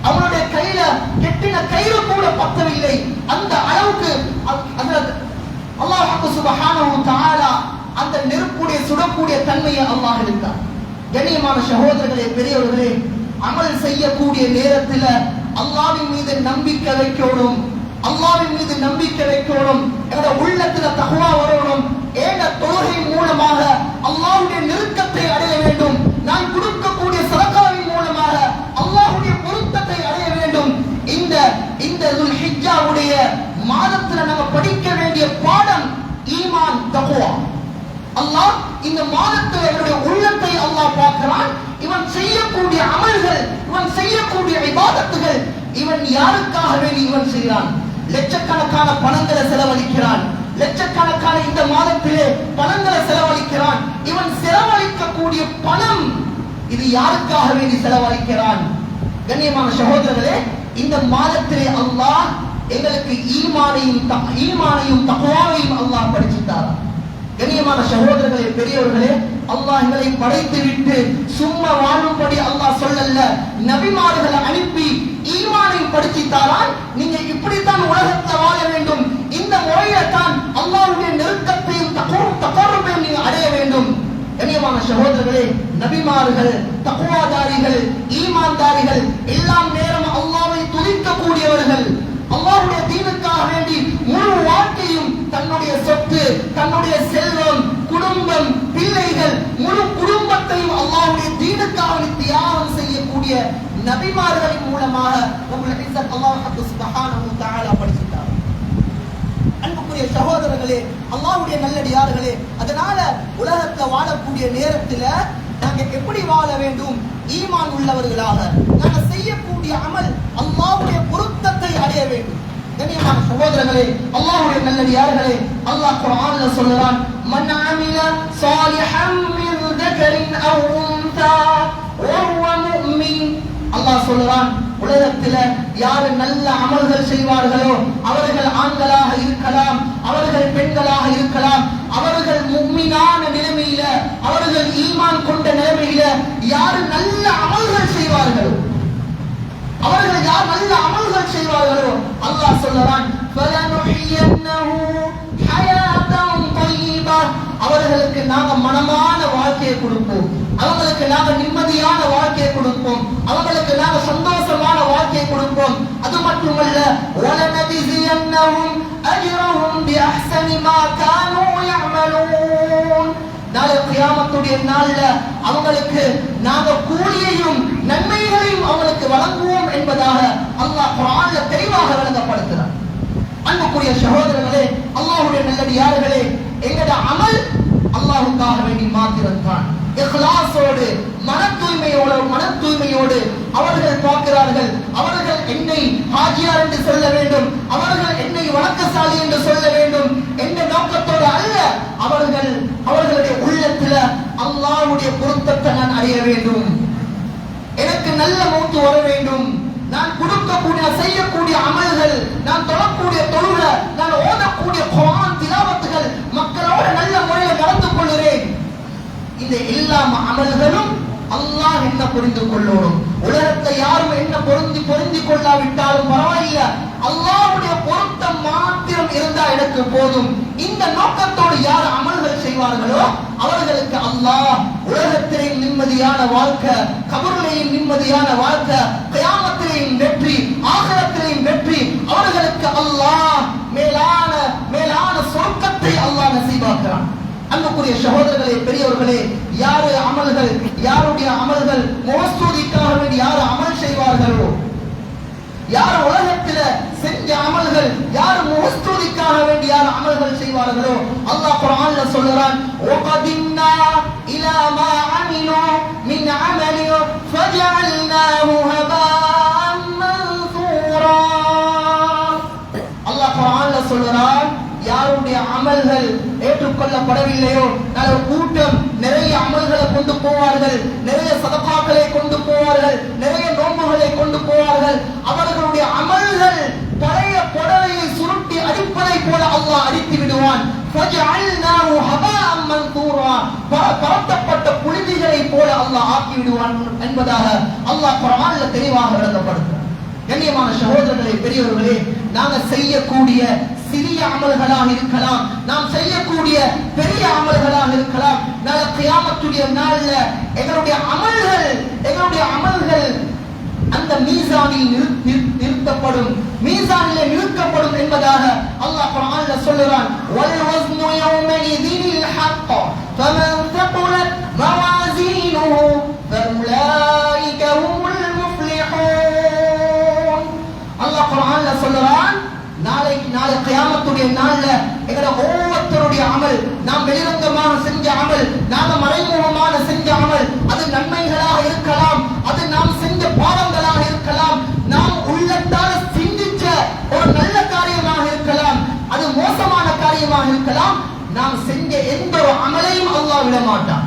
அவருடைய கையில கெட்டின கயிறு கூட பத்தவில்லை. அந்த அளவுக்கு அல்லாஹ் சுப்ஹானஹு வ தஆலா அந்த நெருப்புடைய சுடக்கூடிய தன்மையை அல்லாஹ் எடுத்தார். கண்ணியமான சகோதரர்களே, பெரியவர்களே, அமல் செய்யக்கூடிய நேரத்தில் அல்லாஹ்வின் மீது நம்பிக்கை வைக்கணும், அல்லாஹ்வின் மீது நம்பிக்கை வைக்கணும். எங்க உள்ளத்துல தக்வா வரணும். ஏக தொழுகை மூலமாக அல்லாஹ்வுடைய நெருக்கத்தை அடைய வேண்டும். நான் கொடுக்கக்கூடிய சதகாவின் மூலமாக அல்லாஹ்வுடைய பொருத்தத்தை அடைய வேண்டும். இந்த துல்ஹிஜ்ஜாவுடைய மாதத்துல நம்ம படிக்க வேண்டிய பாடம் ஈமான், தக்வா. அல்லாஹ் இந்த மாதத்தில் என்னுடைய உள்ளத்தை அல்லாஹ் பார்க்கிறான். இவன் செய்யக்கூடிய அமல்கள், இவன் செய்யக்கூடிய இபாதத்துகள், இவன் யாருக்காக வேண்டி இவன் செய்கிறான்? லட்சக்கணக்கான பணங்களை செலவழிக்கிறான், லட்சக்கணக்கான இந்த மாதத்திலே பணங்களை செலவழிக்கிறான். இவன் செலவழிக்கக்கூடிய பணம் இது யாருக்காக வேண்டி செலவழிக்கிறான்? கண்ணியமான சகோதரர்களே, இந்த மாதத்திலே அல்லாஹ் எங்களுக்கு ஈமானையும் தக்வாவையும் அல்லாஹ் படிச்சுட்டார். கண்ணியமான சகோதரர்களே, பெரியவர்களே, அல்லாஹ் எங்களை படைத்து விட்டு சும்மா வாழும்படி அல்லாஹ் சொல்லல, நபிமார்களை அனுப்பி ஈமானை படிச்சுட்டாரான். நீங்க இப்படித்தான் உலகத்தில் வாழ வேண்டும், இந்த முறையில தான் அல்லாஹ்வுடைய நெருக்கத்தையும் தக்வாவையும் நீங்க அடைய வேண்டும். கண்ணியமான சகோதரர்களே, நபிமார்கள், தக்வாதாரிகள், ஈமான்தாரிகள் எல்லாம் நேரம் அல்லாஹ்வை துதிக்கக்கூடியவர்கள். அல்லாஹ்வுடைய தீனுக்காக வேண்டி முழு வாழ்க்கையும் தன்னுடைய சொத்து, தன்னுடைய செல்வம், குடும்பம், பிள்ளைகள், முழு குடும்பத்தையும் அல்லாஹ்வுடைய தீனுக்காக தியாகம் செய்யக்கூடிய நபிமார்களின் மூலமாக நம்முடைய இஸ்ஸத் அல்லாஹ் சுப்ஹானஹு வ தஆலா படிச்சிட்டார். அன்புக்குரிய சகோதரர்களே, அல்லாஹ்வுடைய நல்லடியார்களே, அதனால உலகத்துல வாழக்கூடிய நேரத்துல நாங்க எப்படி வாழ வேண்டும்? ஈமான் உள்ளவர்களாக நாங்க செய்யக்கூடிய அமல் அல்லாஹ்வுடைய பொருத்தத்தை அடைய வேண்டும். கண்ணியமான சகோதரர்களே, அல்லாஹ்வுடைய நல்லடியார்களே, அல்லாஹ் குர்ஆன்ல சொல்றான், மன் அமில சாலிஹன் மின் தகரின் அவ் உன்தா வஹுவ முஃமின். அல்லாஹ் சொல்றான், உலகத்தில் யார் நல்ல அமல்கள் செய்வார்களோ அவர்கள் ஆண்களாக இருக்கலாம், அவர்கள் பெண்களாக இருக்கலாம், அவர்கள் முஃமினான நிலைமையில, அவர்கள் ஈமான் கொண்ட நிலைமையில யார் நல்ல அமல்கள் செய்வார்களோ, அவர்கள் யார் நல்ல அமல்கள் செய்வார்களோ அல்லாஹ் சொல்றான், ஃபலனுஹியன்னஹு ஹயாதன் தய்யிபா. அவர்களுக்கு நாங்க மனமான வாழ்க்கையை கொடுப்போம், அவங்களுக்கு நாங்க நிம்மதியான வாழ்க்கையை கொடுப்போம், அவங்களுக்கு நாங்க சந்தோஷமான வாழ்க்கையை கொடுப்போம். அது மட்டுமல்ல, வலனஜியன்னஹும் அஜ்ரஹும் பிஅஹ்ஸனி மா கானூ யஅமலூன். நாளை கியாமத்துடைய நாள்ல அவங்களுக்கு நாங்க கூலியையும் நன்மைகளையும் அவங்களுக்கு வழங்குவோம் என்பதாக அல்லாஹ் குர்ஆன்ல தெளிவாக விளங்கப்படுத்துகிறார். அன்புக்குரிய சகோதரர்களே, அல்லாஹ்வுடைய நல்லடியார்களே, எங்கட அமல் அல்லாஹ்வுக்காக வேண்டி மாத்திரம்தான். இக்லாஸோடு மன தூய்மையோடு அவர்கள் பார்க்கிறார்கள், அவர்கள் என்னை ஹாஜியார் என்று சொல்ல வேண்டும், அவர்கள் என்னை வணக்கசாலி என்று சொல்ல வேண்டும் என்ற நோக்கத்தோடு அல்ல, அவர்களுடைய உள்ளத்துல அல்லாஹ்வுடைய பொருத்தத்தை நான் அறிய வேண்டும், எனக்கு நல்ல மௌத்து வர வேண்டும், நான் கொடுக்கக்கூடிய செய்யக்கூடிய அமல்கள், நான் தொழக்கூடிய தொழுகை, நான் ஓதக்கூடிய குர்ஆன் திலாவத்துகள், மக்களோட நல்ல முறையில் நடந்து கொள்கிறேன். இந்த எல்லா அமல்களும் அல்லாஹ் என்ன புரிந்து கொள்ளணும். உலகத்தை யாரும் என்ன பொருந்தி கொள்ளாவிட்டாலும் பரவாயில்ல, அல்லாஹ்வுடைய பொருத்தம் மாத்திரம் இருந்தா எனக்கு போதும். இந்த நோக்கத்தோடு யார் அமல்கள் செய்வார்களோ அவர்களுக்கு அல்லாஹ் உலகத்திலேயும் நிம்மதியான வாழ்க்கை, கபரிலேயும் நிம்மதியான வாழ்க்கை, கியாமத்திலேயும் வெற்றி, ஆகிரத்திலேயும் வெற்றி, அவர்களுக்கு அல்லாஹ் மேலான சொர்க்கத்தை அல்லாஹ் நசீபாக்குறான். அன்புக்குரிய சகோதரர்களே, பெரியவர்களே, யாருடைய அமல்கள் முகஸ்துதிக்காக வேண்டி யார் அமல் செய்வார்களோ, யார் உலகத்தில் செஞ்ச அமல்கள், யார் முகஸ்துதிக்காக வேண்டி யார் அமல்கள் செய்வார்களோ அல்லாஹ் குர்ஆன்ல சொல்றான், வகதின்னா இலா மா அமிலு மின் அமலி ஃபஜஅல்னாஹு ஹபாஅன் மன்சூரா. அல்லாஹ் குர்ஆன்ல சொல்றான், யாருடைய அமல்கள் ஏற்றுக்கொள்ளப்படவில்லையோ, நல்ல கூட்டம் நிறைய அமல்களை கொண்டு போவார்கள், நிறைய சதகாக்களை கொண்டு போவார்கள், நிறைய நோன்புகளை கொண்டு போவார்கள், அவர்களுடைய அமல்கள் பழைய புடவையை சுருட்டி அடிப்பதை போல அல்லாஹ் அடித்து விடுவான். ஃபஜஅல்னாஹு ஹபாஅன் மன்சூரா. பரத்தப்பட்ட புழுதிகளை போல அல்லாஹ் ஆக்கி விடுவான் என்பதாக அல்லாஹ் குர்ஆன்ல தெளிவாக விளக்கப்படுகிறார். கண்ணியமான சகோதரர்களே, பெரியவர்களே, நாங்கள் செய்யக்கூடிய சிறிய அமல்களாக இருக்கலாம், நாம் செய்யக்கூடிய பெரிய அமல்களாக இருக்கலாம், நாளை கியாமத்துடைய நாள்ல எங்களுடைய அமல்கள் அந்த மீசானில் நிறுத்தப்படும், மீசானிலே நிறுத்தப்படும் என்பதாக அல்லாஹ் குர்ஆன்ல சொல்றான், வல் வஸ்னு யௌமஇதில் ஹக்க ஃபமன் தகுலத் மவாஸீனுஹு ஃபஉலாயிக ஹுமுல் முஃப்லிஹூன். அல்லாஹ் குர்ஆன்ல சொல்றான், நாளை கியாமத்துடைய நாள்ல எங்கட ஒவ்வொருத்தருடைய அமல், நாம் வெளிரங்கமாக செஞ்ச அமல், நாம மறைமுகமான செஞ்ச அமல், அது நன்மைகளாக இருக்கலாம், அது நாம் செஞ்ச பாவங்களாக இருக்கலாம், நாம் உள்ளத்தால் சிந்திச்ச ஒரு நல்ல காரியமாக இருக்கலாம், அது மோசமான காரியமாக இருக்கலாம், நாம் செஞ்ச எந்த ஒரு அமலையும் அல்லாஹ் விட மாட்டான்.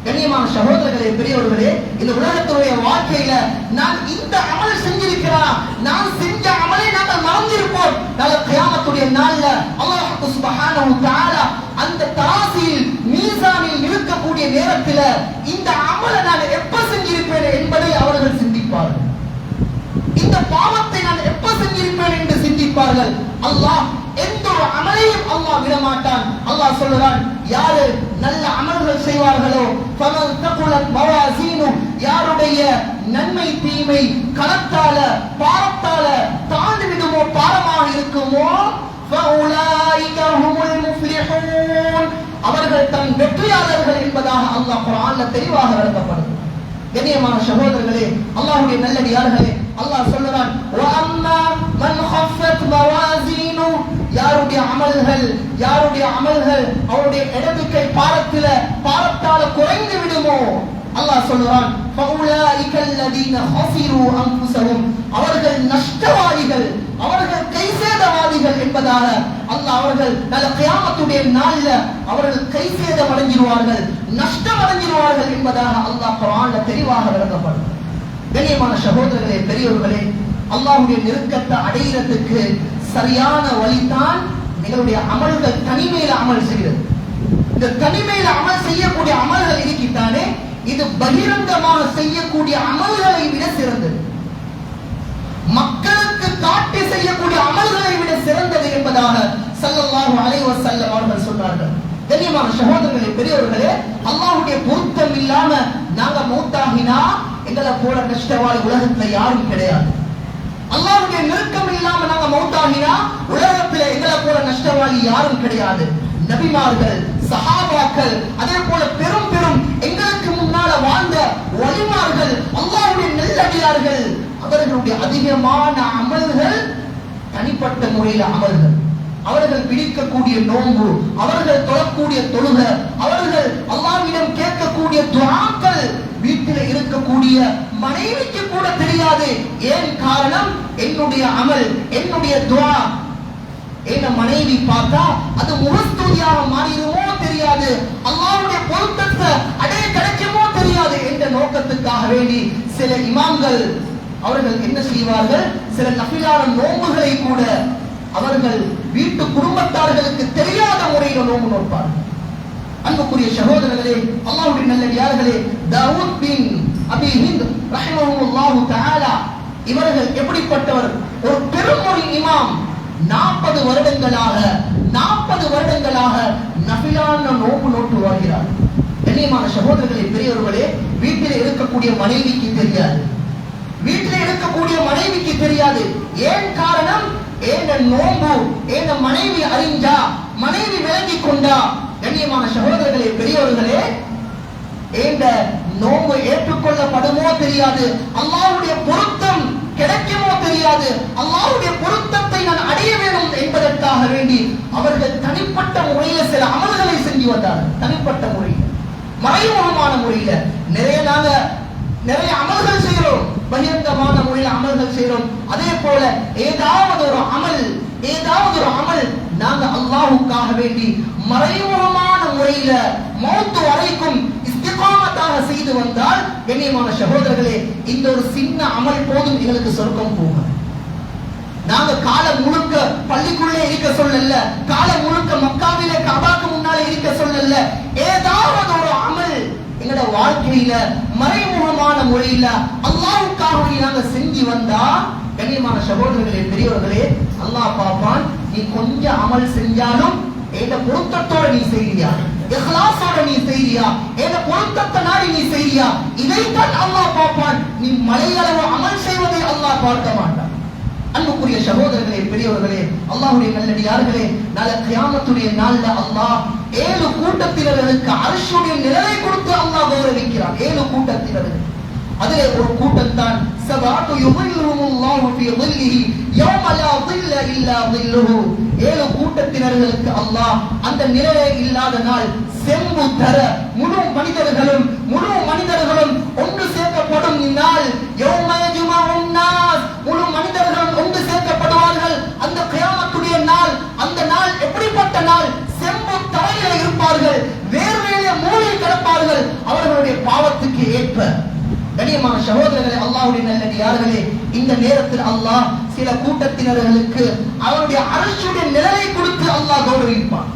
கண்ணியமான சகோதரர்களே, பெரியவர்களே, இந்த உலகத்துடைய வாழ்க்கையில நான் இந்த அமல் செஞ்சிருக்கிறேன், நான் செஞ்ச அமலை நாங்கள் மறந்திருப்போம். நாளை கியாமத்துடைய நாள்ல அல்லாஹ் சுப்ஹானஹு வ தஆலா அந்த தராசில் மீசானில் நிறுத்தக்கூடிய நேரத்தில் இந்த அமலை நான் எப்ப செஞ்சிருப்பேன் என்பதை அவர்கள் சிந்திப்பார்கள். இந்த பாவத்தை நான் எப்ப செஞ்சிருப்பேன் என்று சிந்திப்பார்கள். அல்லாஹ் எந்த ஒரு அமலையும் அல்லாஹ் விட மாட்டான். அல்லாஹ் சொல்றான், யாரு நல்ல அமல்கள் செய்வார்களோ ஃபமன் தகுலத் மவாஸீனு, யாருடைய நன்மை தீமை களத்தால பாரத்தால தாண்டி விடுமோ, பாரமாக இருக்குமோ, ஃபஉலாயிக ஹுமுல் முஃப்லிஹூன், அவர்கள் தன் வெற்றியாளர்கள் என்பதாக அல்லாஹ் குர்ஆன்ல தெளிவாக விளக்கப்படுகிறது. கண்ணியமான சகோதரர்களே, அல்லாஹ்வுடைய நல்லடியார்களே, அல்லாஹ் சொல்றான், வ அம்மா மன் கஃபத் மவாஸீனு, யாருடைய அமல்கள் அவருடைய எடதுக்கை பாரத்தால குறைந்து விடுமோ, அல்லாஹ் சொல்றான், ஃபஉலாயிக அல்லதீன ஹஸிரு அன்ஃபுஸஹும், அவர்கள் நஷ்டவாதிகள், அவர்கள் கைசேதவாதிகள் என்பதாக அல்லாஹ் அவர்கள் நல்ல கியாமத்துடைய நாள்ல அவர்கள் கைசேதம் அடைஞ்சிருவார்கள், நஷ்டம் அடைஞ்சிருவார்கள் என்பதாக அல்லாஹ் குர்ஆன்ல தெளிவாக விளக்கப்படுகிறது. கண்ணியமான சகோதரர்களே, பெரியவர்களே, அல்லாஹ்வுடைய நெருக்கத்தை அடையிறதுக்கு சரியான வழிதான் எங்களுடைய அமல்கள், தனிமையில அமல் செய்கிறது. இந்த தனிமையில அமல் செய்யக்கூடிய அமல்கள் இருக்கித்தானே, இது பகிரங்கமாக செய்யக்கூடிய அமல்களை விட சிறந்தது, மக்களுக்கு காட்டி செய்யக்கூடிய அமல்களை விட சிறந்தது என்பதாக ஸல்லல்லாஹு அலைஹி வஸல்லம் அவர்கள் சொன்னார்கள். கண்ணியமான சகோதரர்களே, பெரியவர்களே, அல்லாஹ்வுடைய பொருத்தம் இல்லாம நாங்க மௌத்தாகினா எங்களை போல கஷ்டவாளி உலகத்துல யாரும் கிடையாது. அல்லாஹ்வுடைய நெருக்கம் இல்லாம நாங்க மௌத்தாகினா உலகத்துல எங்களை போல நஷ்டவாளி யாரும் கிடையாது. நபிமார்கள், சஹாபாக்கள், அதே போல பெரும் பெரும் எங்களுக்கு முன்னால வாழ்ந்த வலிமார்கள், அல்லாஹ்வுடைய நல்லடியார்கள், அவர்களுடைய அதிகமான அமல்கள் தனிப்பட்ட முறையில் அமல்கள். அவர்கள் பிடிக்கக்கூடிய நோன்பு, அவர்கள் தொழக்கூடிய தொழுக, அவர்கள் அல்லாஹ்விடம் கேட்கக்கூடிய துஆக்கள் வீட்டில் இருக்கக்கூடிய மனைவிக்கு கூட தெரியாது. ஏன் காரணம்? என்னுடைய அமல், என்னுடைய துஆ என்ன மனைவி பார்த்தா அது முகஸ்துதியாக மாறிடுமோ தெரியாது, அல்லாஹ்வுடைய பொருத்தத்தை அடைய கிடைக்குமோ தெரியாது என்ற நோக்கத்துக்காக வேண்டி சில இமாம்கள் அவர்கள் என்ன செய்வார்கள், சில நஃபிலான நோன்புகளை கூட அவர்கள் வீட்டு குடும்பத்தார்களுக்கு தெரியாத முறையில் நோன்பு நோட்பார்கள். அன்புக்குரிய சகோதரர்களே, அல்லாஹ்வுடைய நல்லடியார்களே, தாவூத் பின் அபி ஹிந்த் ரஹிமஹுல்லாஹு தஆலா இவர்கள் எப்படிப்பட்டவர்? ஒரு பெருமொழி இமாம், 40 வருடங்களாக நஃபிலான நோன்பு நோட்டு வாழ்கிறார். கண்ணியமான சகோதரர்களே, பெரியவர்களே, வீட்டில் இருக்கக்கூடிய மனைவிக்கு தெரியாது, வீட்டில் இருக்கக்கூடிய மனைவிக்கு தெரியாது. ஏன் காரணம்? ஏன நோன்பு ஏன மனைவி அறிஞ்சா, மனைவி விளங்கி கொண்டா, கண்ணியமான சகோதரர்களே, பெரியவர்களே, ஏண்ட நோன்பு ஏற்றுக்கொள்ளப்படுமோ தெரியாது, அல்லாஹ்வுடைய பொருத்தம் கிடைக்குமோ தெரியாது, அல்லாஹ்வுடைய பொருத்தத்தை நான் அடைய வேண்டும் என்பதற்காக வேண்டி அவர்கள் தனிப்பட்ட முறையில சில அமல்களை செஞ்சு வந்தார்கள். தனிப்பட்ட முறையில், மறைமுகமான முறையில நிறைய அமல்கள் செய்கிறோம், பகிரங்கமான முறையில் அமல்கள் செய்கிறோம். அதே போல ஏதாவது ஒரு அமல் நாங்க அல்லாஹ்வுக்காக வேண்டி மறைமுகமான முறையில மௌத் வரைக்கும் இஸ்திகாமத்தாக செய்து வந்தால், கண்ணியமான சகோதரர்களே, இந்த ஒரு சின்ன அமல் போதும் எங்களுக்கு சொர்க்கம் போகும். நாங்க காலம் முழுக்க பள்ளிக்குள்ளே இருக்க சொல்லல, காலம் முழுக்க மக்காவிலே கபாக்கு முன்னாலே இருக்க சொல்லல. ஏதாவது ஒரு அமல் எங்களோட வாழ்க்கையில மறைமுகமான முறையில அல்லாஹ்வுக்காக நாங்க செஞ்சு வந்தா, கண்ணியமான சகோதரர்களே, பெரியவர்களே, அல்லாஹ் பாப்பான். நீ கொஞ்சம் அமல் செஞ்சாலும் ஏத பொருத்தத்தோட நீ செய்றியா, இஹ்லாஸோட நீ செய்றியா, ஏத பொருத்தத்தை நாடி நீ செய்றியா, இதைத்தான் அல்லாஹ் பாப்பான். நீ மலையளவு அமல் செய்வதை அல்லாஹ் பார்க்க மாட்டான். அன்புக்குரிய சகோதரர்களே, பெரியவர்களே, அல்லாஹ்வுடைய நல்லடியார்களே, நாளை கியாமத்துடைய நாள்ல அல்லாஹ் 7 கூட்டத்தினர்களுக்கு அர்ஷுடைய நிழலை கொடுத்து அல்லாஹ் கௌரவிக்கிறான். 7 கூட்டத்தினர்கள். அதிலே ஒரு கூட்டம் தான் சபாத்து யுஹில்லுஹுல்லாஹு ஃபீ ظில்லிஹி யௌம லா ظில்ல இல்லா ظில்லுஹு. 7 கூட்டத்தினர்களுக்கு அல்லாஹ் அந்த நிழலே இல்லாத நாள் செம்பு தர முழு மனிதர்களும் ஒன்று சேர்க்கப்படும் நாள். யௌம யஜ்மஉன் நாஸ், முழு மனிதர்களும் ஒன்று சேர்க்கப்படுவார்கள். அந்த கியாமத்துடைய நாள், அந்த நாள் எப்படிப்பட்ட நாள்? செம்பு தரையில இருப்பார்கள், வேர்வையிலே மூழ்கி கிடப்பார்கள் அவர்களுடைய பாவத்துக்கு ஏற்ப. கண்ணியமான சகோதரர்களே, அல்லாஹ்வுடைய நல்லடியார்களே, இந்த நேரத்தில் அல்லாஹ் சில கூட்டத்தினர்களுக்கு அவருடைய அர்ஷுடைய நிழலை கொடுத்து அல்லாஹ் கௌரவிப்பான்.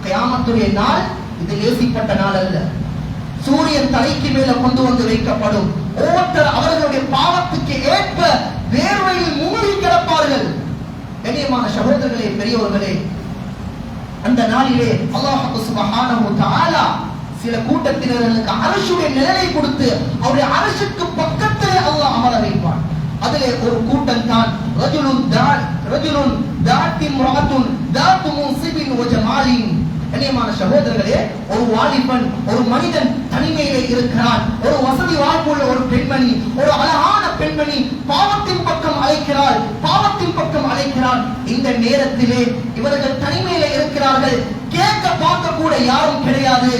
கியாமத்துடைய நாள் இது லேசிப்பட்ட நாள் அல்ல. சூரியன் தலைக்கு மேல கொண்டு வந்து வைக்கப்படும். ஒவ்வொருத்தர் அவர்களுடைய பாவத்துக்கு ஏற்ப வேர்வையில் மூழ்கி கிடப்பார்கள். கண்ணியமான சகோதரர்களே, பெரியவர்களே, அந்த நாளிலே அல்லாஹ் சுப்ஹானஹு வ தஆலா சில கூட்டத்தினர்களுக்கு அர்ஷுடைய நிழலை கொடுத்து அவருடைய அர்ஷுக்கு பக்கத்திலே அல்லாஹ் அமர வைப்பான். அதிலே ஒரு கூட்டம் தான் ரஜுலுன் தாத்தி முரஅத்துன் தாத்து முன்சிபின் வ ஜமாலின். கண்ணியமான சகோதரர்களே, ஒரு வாலிபன், ஒரு மனிதன் தனிமையிலே இருக்கிறான். ஒரு வசதி வாய்ப்புள்ள ஒரு பெண்மணி, ஒரு அழகான பெண்மணி பாவத்தின் பக்கம் அழைக்கிறாள். இந்த நேரத்திலே இவர்கள் தனிமையிலே இருக்கிறார்கள். கேட்க பார்க்க கூட யாரும் கிடையாது.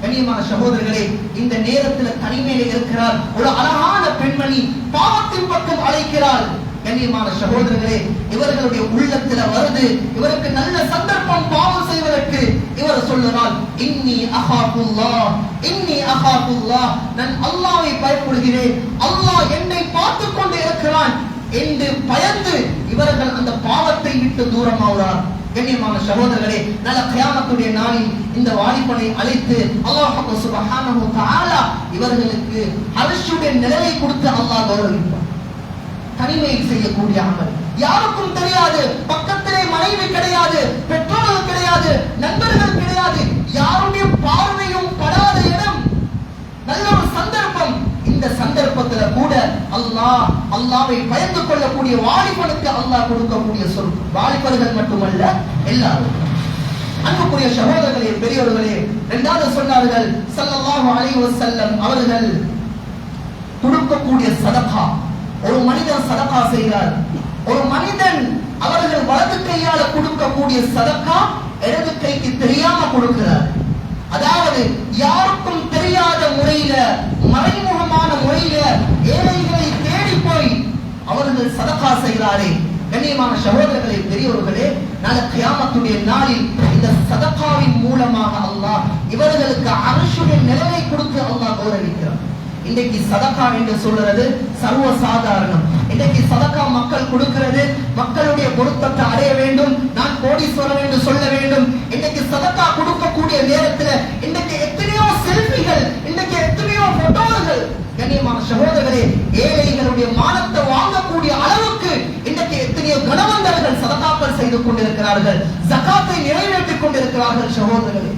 கண்ணியமான சகோதரர்களே, இந்த நேரத்தில் தனிமையிலே இருக்கிறார். ஒரு அழகான பெண்மணி பாவத்தின் பக்கம் அழைக்கிறாள். கண்ணியமான சகோதரர்களே, இவர்களுடைய உள்ளத்துல வருது, இவருக்கு நல்ல சந்தர்ப்பம் பாவம் செய்வதற்கு. இவர் சொல்லுறார், இன்னி அஹாபுல்லாஹ், இன்னி அஹாபுல்லாஹ், நான் அல்லாஹ்வை பயப்படுகிறேன், அல்லாஹ் என்னை பார்த்து கொண்டு இருக்கிறான் என்று பயந்து இவர்கள் அந்த பாவத்தை விட்டு தூரமாகிறார். கண்ணியமான சகோதரர்களே, நல்ல கியாமத்துடைய நாளில் இந்த வாலிபனை அழைத்து அல்லாஹ் சுப்ஹானஹு வ தஆலா இவர்களுக்கு அர்ஷுடைய நிழலை கொடுத்து அல்லாஹ் கௌரவிப்பார். தனிமையில் செய்யக்கூடிய அமல், யாருக்கும் தெரியாது, பக்கத்திலே மனைவி கிடையாது, பெற்றோர்கள் கிடையாது, நண்பர்கள் கிடையாது, யாருடைய பார்வையும் படாத இடம், நல்ல ஒரு சந்தர்ப்பம். இந்த சந்தர்ப்பத்துல கூட அல்லாஹ்வை பயந்து கொள்ளக்கூடிய வாலிபனுக்கு அல்லாஹ் கொடுக்கக்கூடிய சொல். வாலிபர்கள் மட்டுமல்ல, எல்லாரும். அன்புக்குரிய சகோதரர்களே, பெரியவர்களே, இரண்டாவது சொன்னார்கள் ஸல்லல்லாஹு அலைஹி வஸல்லம் அவர்கள் கொடுக்கக்கூடிய சதகா. ஒரு மனிதன் சதகா செய்கிறார், ஒரு மனிதன் அவர்கள் வலது கையால கொடுக்கக்கூடிய சதகா இடது கைக்கு தெரியாம கொடுக்கிறார். அதாவது யாருக்கும் தெரியாத முறையில, மறைமுகமான முறையில ஏழைகளை தேடி போய் அவர்கள் சதகா செய்கிறாரே. கண்ணியமான சகோதரர்களே, பெரியவர்களே, நாளை கியாமத்துடைய நாளில் இந்த சதகாவின் மூலமாக அல்லாஹ் இவர்களுக்கு அர்ஷுடைய நிழலை கொடுத்து அல்லாஹ் கௌரவிக்கிறார். இன்றைக்கு சதகா என்று சொல்றது சர்வ சாதாரணம். இன்றைக்கு சதகா மக்கள் கொடுக்கிறது மக்களுடைய பொருத்தத்தை அடைய வேண்டும், நான் கோடீஸ்வரன் என்று சொல்ல வேண்டும். இன்றைக்கு சதகா கொடுக்கக்கூடிய நேரத்தில் இன்றைக்கு எத்தனையோ செல்ஃபிகள், இன்றைக்கு எத்தனையோ போட்டோகள். கண்ணியமான சகோதரர்களே, ஏழைகளுடைய மானத்தை வாங்கக்கூடிய அளவுக்கு இன்றைக்கு எத்தனையோ கணவந்தர்கள் சதகாக்கள் செய்து கொண்டிருக்கிறார்கள், ஜகாத்தை நிறைவேற்றிக் கொண்டிருக்கிறார்கள். சகோதரர்களே,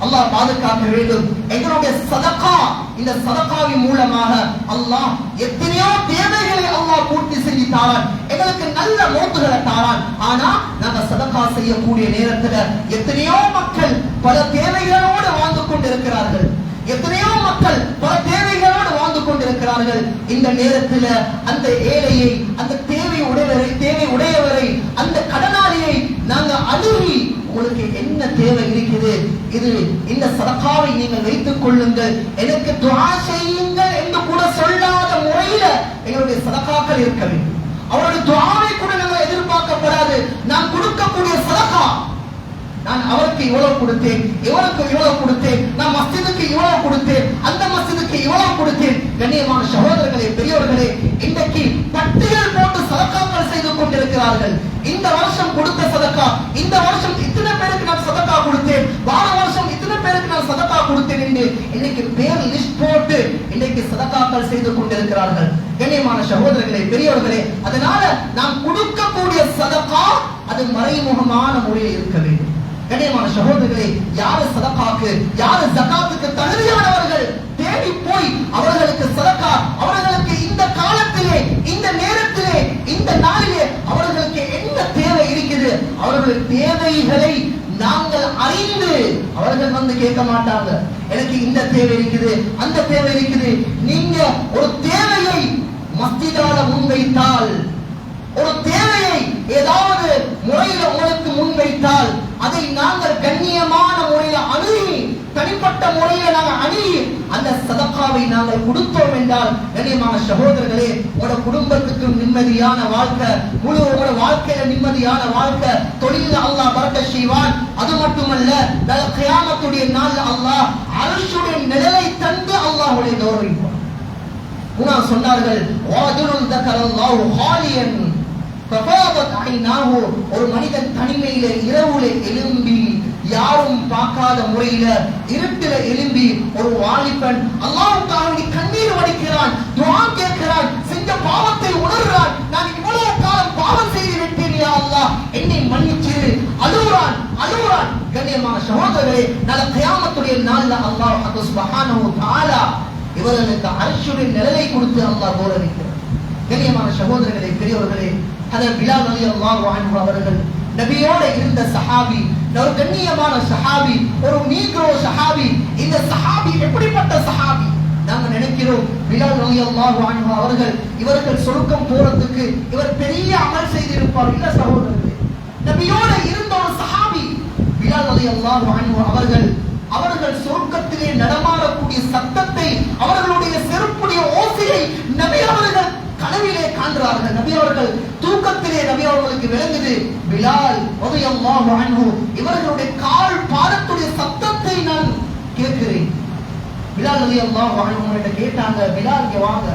அல்லாஹ் பாதுகாக்க வேண்டும். எங்களுடைய சதகா, இந்த சதகாவின் மூலமாக அல்லாஹ் எத்தனையோ தேவைகளை அல்லாஹ் பூர்த்தி செஞ்சு தாரான், எங்களுக்கு நல்ல மௌத்துகளை தாரான். ஆனா நாங்க சதகா செய்யக்கூடிய நேரத்துல எத்தனையோ மக்கள் பல தேவைகளோடு வாழ்ந்து கொண்டிருக்கிறார்கள், எத்தனையோ மக்கள் பல தேவைகளோடு வாழ்ந்து கொண்டிருக்கிறார்கள். இந்த நேரத்துல அந்த ஏழையை, அந்த தேவை உடையவரை, அந்த கடனாளியை நாங்க அணுகி, உங்களுக்கு என்ன தேவை இருக்குது, இது இந்த சதகாவை நீங்கள் வைத்துக் கொள்ளுங்கள், எனக்கு துஆ செய்யுங்கள் என்று கூட சொல்லாத முறையில எங்களுடைய சதகாக்கள் இருக்க வேண்டும். அவருடைய துஆவை கூட நாங்கள் எதிர்பார்க்கப்படாது. நான் கொடுக்கக்கூடிய சதகா, நான் அவருக்கு இவ்வளவு கொடுத்தேன், இவருக்கு இவ்வளவு கொடுத்தேன், நான் மஸ்ஜிதுக்கு இவ்வளவு கொடுத்தேன், அந்த மஸ்ஜிதுக்கு இவ்வளவு கொடுத்தேன். கண்ணியமான சகோதரர்களே, பெரியவர்களே, இன்றைக்கு பட்டியல் போட்டு சதகாக்கள் செய்து கொண்டிருக்கிறார்கள். இந்த வருஷம் கொடுத்த சதகா, இந்த வருஷம் இத்தனை பேருக்கு நான் சதகா கொடுத்தேன், வார வருஷம் இத்தனை பேருக்கு நான் சதகா கொடுத்தேன் என்று இன்னைக்கு பேர் லிஸ்ட் போட்டு இன்னைக்கு சதகாக்கள் செய்து கொண்டிருக்கிறார்கள். கண்ணியமான சகோதரர்களே, பெரியவர்களே, அதனால நாம் கொடுக்கக்கூடிய சதகா அது மறைமுகமான முறையில் இருக்க வேண்டும். கண்ணியமான சகோதரர்களே, யாரு சதகாக்கு, யாரு ஜகாத்துக்கு தகுதியானவர்கள் தேடி போய் அவர்களுக்கு சதகா, அவர்களுக்கு இந்த காலத்திலே, இந்த நேரத்திலே, இந்த நாளிலே அவர்களுக்கு என்ன தேவை இருக்குது, அவர்களுடைய தேவைகளை நாங்கள் அறிந்து, அவர்கள் வந்து கேட்க மாட்டாங்க எனக்கு இந்த தேவை இருக்குது, அந்த தேவை இருக்குது. நீங்க ஒரு தேவையை மஸ்ஜிதால முன்வைத்தால், ஒரு தேவையை ஏதாவது முறையில உங்களுக்கு முன்வைத்தால், அதை நாங்கள் கண்ணியமான முறையில அணுகி, தனிப்பட்ட முறையில நாங்கள் அணுகி அந்த சதகாவை நாங்கள் கொடுத்தோம் என்றால், கண்ணியமான சகோதரர்களே, உங்களோட குடும்பத்துக்கு நிம்மதியான வாழ்க்கை, முழு உங்களோட வாழ்க்கையில நிம்மதியான வாழ்க்கை, தொழில அல்லாஹ் பரக்கத் செய்வான். அது மட்டுமல்ல, கியாமத்துடைய நாள் அல்லாஹ் அர்ஷுடைய நிழலை தந்து அல்லாஹ்வை கௌரவிப்பான். மூணாவது சொன்னார்கள், வாஜுலுன் தகரல்லாஹு ஹாலியன் ஃபஃபாதத் ஐனாஹு, ஒரு மனிதன் தனிமையில இரவுல எழும்பி, யாரும் பார்க்காத முறையில இருட்டில எழும்பி, ஒரு வாலிபன் அல்லாஹ்வுக்காக கண்ணீர் வடிக்கிறான், துஆ கேட்கிறான், செஞ்ச பாவத்தை உணர்றான், நான் இவ்வளவு காலம் பாவம் செய்து விட்டேன் யா அல்லாஹ், என்னை மன்னிச்சிரு, அழுறான். கண்ணியமான சகோதரர்களே, நாளை கியாமத்துடைய நாள்ல அல்லாஹ் சுப்ஹானஹு வ தஆலா இவர்களுக்கு அர்ஷுடைய நிழலை கொடுத்து அல்லாஹ் கௌரவிக்கிறார். கண்ணியமான சகோதரர்களே, பெரியவர்களே, ஹதரத் பிலால் ரலியல்லாஹு அன்ஹு அவர்கள் நபியோட இருந்த சஹாபி, ஒரு கண்ணியமான சஹாபி, ஒரு நீக்ரோ சஹாபி. இந்த சஹாபி எப்படிப்பட்ட சஹாபி? நாங்க நினைக்கிறோம் பிலால் ரலியல்லாஹு அன்ஹு அவர்கள், இவர்கள் சொர்க்கம் போறதுக்கு இவர் பெரிய அமல் செய்திருப்பார். இல்ல சகோதரர்களே, நபியோட இருந்த ஒரு சஹாபி பிலால் ரலியல்லாஹு அன்ஹு அவர்கள் சொர்க்கத்திலே நடமாடக்கூடிய சத்தத்தை, அவர்களுடைய செருப்புடைய ஓசையை நபி அவர்கள் கனவிலே காண்கிறார்கள். நபி அவர்கள் தூக்கத்திலே நபி அவர்களுக்கு விளங்குது, பிலால் ரலியல்லாஹு அன்ஹு இவர்களுடைய கால் பாதத்துடைய சத்தத்தை நான் கேட்கிறேன். பிலால் ரலியல்லாஹு அன்ஹு கிட்ட கேட்டாங்க, பிலால் இங்க வாங்க,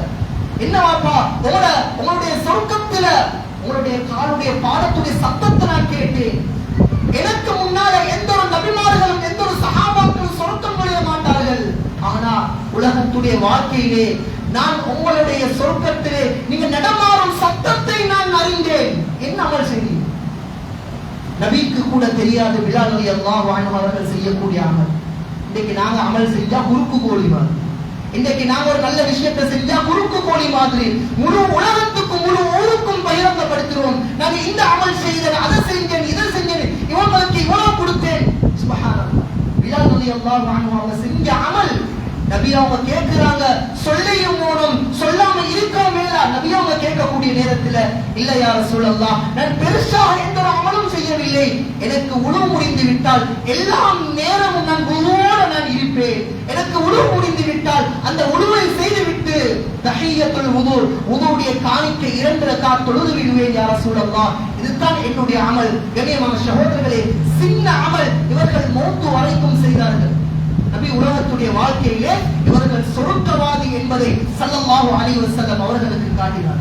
என்ன வாப்பா உங்களுடைய சொர்க்கத்துல உங்களுடைய காலுடைய பாதத்துடைய சத்தத்தை நான் கேட்டேன். எனக்கு முன்னால எந்த ஒரு நபிமார்களும் எந்த ஒரு சஹாபாக்களும் சொர்க்கம் நுழைய மாட்டார்கள். ஆனா உலகத்துடைய வாழ்க்கையிலே நான் உங்களுடைய சொர்க்கத்திலே நீங்க நடமாறும் சத்தத்தை நான் அறிந்தேன். என்ன அமல் செய்தீங்க? நபிக்கு கூட தெரியாது பிலால் ரலியல்லாஹு அன்ஹு அவர்கள் செய்யக்கூடிய அமல். இன்னைக்கு நாங்க அமல் செஞ்சா குறுக்கு கோழி மாதிரி, இன்னைக்கு நாங்க ஒரு நல்ல விஷயத்தை செஞ்சா குறுக்கு கோழி மாதிரி முழு உலகத்துக்கும் முழு ஊருக்கும் பகிரங்கப்படுத்துறோம். நாங்க இந்த அமல் செய்தேன், அதை செஞ்சேன், இதை செஞ்சேன், இவங்களுக்கு இவ்வளவு கொடுத்தேன். சுப்ஹானல்லாஹ். பிலால் ரலியல்லாஹு அன்ஹு அவங்க செஞ்ச அமல் நபி அவங்க கேட்கிறாங்க, சொல்லியும் மூலம் சொல்லாம இருக்க மேல நபி அவங்க கேட்கக்கூடிய நேரத்துல, இல்ல யா ரசூலல்லாஹ், நான் பெருசாக எந்த ஒரு அமலும் செய்யவில்லை, எனக்கு உணவு முடிந்து விட்டால் எல்லா நேரமும் நான் உணவோடு நான் இருப்பேன். எனக்கு உணவு முடிந்து விட்டால் அந்த உணவை செய்துவிட்டு தஹிய்யத்துல் வுது வுதுவுடைய காணிக்கை 2 ரக்காத் தொழுது விடுவேன் யா ரசூலல்லாஹ். இதுதான் என்னுடைய அமல். கண்ணியமான சகோதரர்களே, சின்ன அமல் இவர்கள் மௌத் வரைக்கும் செய்தார்கள். நபி உலகத்துடைய வாழ்க்கையிலே இவர்கள் சொர்க்கவாதி என்பதை ஸல்லல்லாஹு அலைஹி வஸல்லம் அவர்களுக்கு காட்டினார்.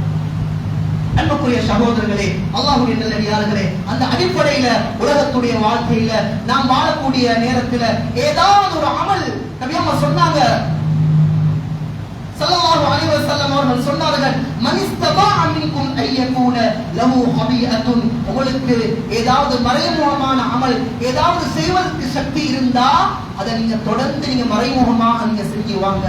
அன்புக்குரிய சகோதரர்களே, அல்லாஹ்வுடைய நல்லடியார்களே, அந்த அடிப்படையில உலகத்துடைய வாழ்க்கையில நாம் வாழக்கூடிய நேரத்துல ஏதாவது ஒரு அமல் நபி அவங்க சொன்னாங்க, ஸல்லல்லாஹு அலைஹி வஸல்லம் அவர்கள் சொன்னார்கள், மனிஸ்தபா மின்கும் ஐயகூன லஹு ஹபியத்துன், உங்களுக்கு ஏதாவது மறைமுகமான அமல் ஏதாவது செய்வதற்கு சக்தி இருந்தா அதை நீங்க தொடர்ந்து நீங்க மறைமுகமாக நீங்க செஞ்சு வாங்க.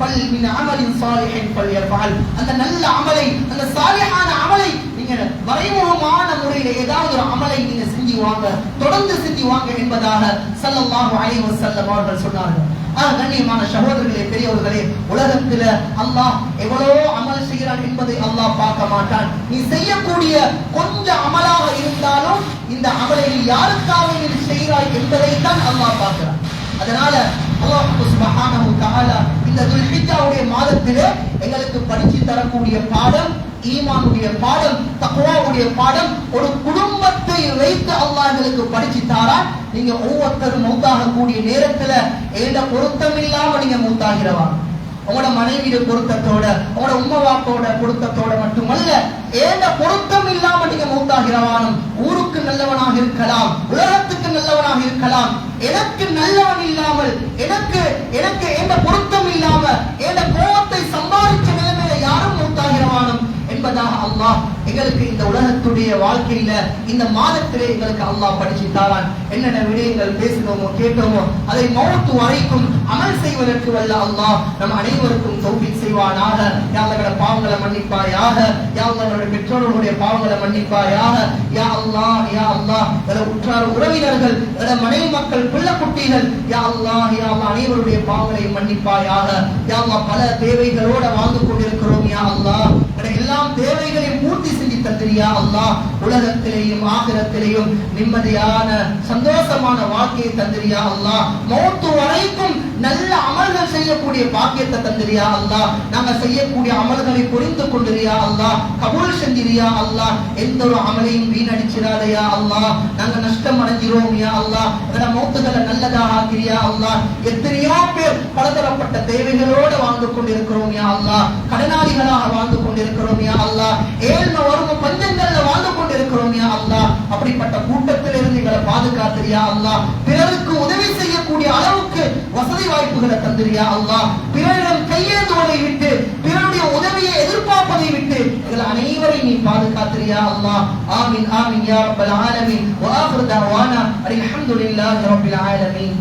பல் மின் அமலின் சாலிஹின் ஃபல்யஃபல், அந்த நல்ல அமலை அந்த சாலிஹான அமலை நீங்க மறைமுகமான முறையில ஏதாவது ஒரு அமலை நீங்க செஞ்சு வாங்க, தொடர்ந்து செஞ்சு வாங்க என்பதாக ஸல்லல்லாஹு அலைஹி வஸல்லம் அவர்கள் சொன்னார்கள். கண்ணியமான சகோதரர்களே, பெரியவர்களே, உலகத்துல அல்லாஹ் எவ்வளவு அமல் செய்கிறான் என்பதை அல்லாஹ் பார்க்க மாட்டான். நீ செய்யக்கூடிய கொஞ்சம் அமலாக இருந்தாலும் இந்த அமலை நீ யாருக்காக நீ செய்கிறாய் என்பதை தான் அல்லாஹ் பார்க்கிறான். அதனால அல்லாஹ் சுப்ஹானஹு வ தஆலா இந்த துல்ஹிஜ்ஜாவுடைய மாதத்திலே எங்களுக்கு படிச்சு தரக்கூடிய பாடம் ஈமானுடைய பாடம், தக்வாவுடைய பாடம். ஒரு குடும்பத்தை வைத்து அல்லாஹ் எங்களுக்கு படிச்சு தாரான். நீங்க ஒவ்வொருத்தரும் மௌத்தாக கூடிய நேரத்துல ஏண்ட பொருத்தம் இல்லாம நீங்க மௌத்தாகிறவா, உங்களோட மனைவியோட பொருத்தத்தோட உங்களோட உம்மா வாப்போட பொருத்தத்தோட மட்டுமல்ல, ஏண்ட பொருத்தம் இல்லாம நீங்க மௌத்தாகிறவானும் ஊருக்கு நல்லவனாக இருக்கலாம், உலகத்துக்கு நல்லவனாக இருக்கலாம். எனக்கு நல்லவன் இல்லாமல் எனக்கு ஏண்ட பொருத்தம் இல்லாம ஏண்ட கோபத்தை சம்பாதிச்ச நிலைமையில யாரும் மௌத்தாகிறவானும் என்பதாக அல்லாஹ் எங்களுக்கு இந்த உலகத்துடைய வாழ்க்கையில இந்த மாதத்திலே எங்களுக்கு அல்லாஹ் படிச்சு தாரான். என்னென்ன விடயங்கள் பேசினோமோ கேட்டோமோ அதை மௌத் வரைக்கும் அமல் செய்வதற்கு வல்ல அல்லாஹ் நம் அனைவருக்கும் தௌஃபீக் செய்வானாக. யா அல்லாஹ் பாவங்களை மன்னிப்பாயாக, யா அல்லாஹ் நம்முடைய பெற்றோர்களுடைய பாவங்களை மன்னிப்பாயாக, யா அல்லாஹ் யா அல்லாஹ் உற்றார் உறவினர்கள் மனைவி மக்கள் பிள்ளை குட்டிகள் யா அல்லாஹ் அனைவருடைய பாவங்களை மன்னிப்பாயாக. யா அல்லாஹ் பல தேவைகளோட வாழ்ந்து கொண்டிருக்கிறோம். யா அல்லாஹ் எல்லாம் தேவைகளையும் பூர்த்தி செஞ்சு தந்திரியா அல்லாஹ். உலகத்திலேயும் ஆகிரத்திலேயும் நிம்மதியான சந்தோஷமான வாழ்க்கையை தந்திரியா அல்லாஹ். மௌத் வரைக்கும் நல்ல அமல்கள் செய்யக்கூடிய பாக்கியத்தை தந்திரியா அல்லாஹ். நாங்க செய்யக்கூடிய அமல்களை புரிந்து கொண்டிரியா அல்லாஹ், கபூல் செஞ்சிரியா அல்லாஹ். எந்த ஒரு அமலையும் வீணடிச்சிடாதையா அல்லாஹ். நாங்க நஷ்டம் அடைஞ்சிரோம் யா அல்லாஹ். எங்களோட மௌத்துகளை நல்லதாக ஆக்கிறியா அல்லாஹ். எத்தனையோ பேர் பலதரப்பட்ட தேவைகளோட வாழ்ந்து கொண்டிருக்கிறோம் யா அல்லாஹ். கடனாளிகளாக வாழ்ந்து கொண்டிருக்கிறோம் யா அல்லாஹ். ஏழ்மை வறுமை பஞ்சங்கள்ல வாழ்ந்து கொண்டிருக்கிறோம் யா அல்லாஹ். அப்படிப்பட்ட கூட்டத்திலிருந்து எங்களை பாதுகாத்திரியா அல்லாஹ். பிறருக்கு உதவி செய்யக்கூடிய அளவுக்கு வசதி வாய்ப்புகளை தந்திரியா அல்லாஹ். பிறரிடம் கையேந்துவதை விட்டு பிறருடைய உதவியை எதிர்பார்ப்பதை விட்டு எங்கள் அனைவரையும் நீ பாதுகாத்திரியா அல்லாஹ். ஆமீன் ஆமீன் யா ரப்பல் ஆலமீன். வ ஆகிரு தஅவானா அல்ஹம்துலில்லாஹி ரப்பில் ஆலமீன்.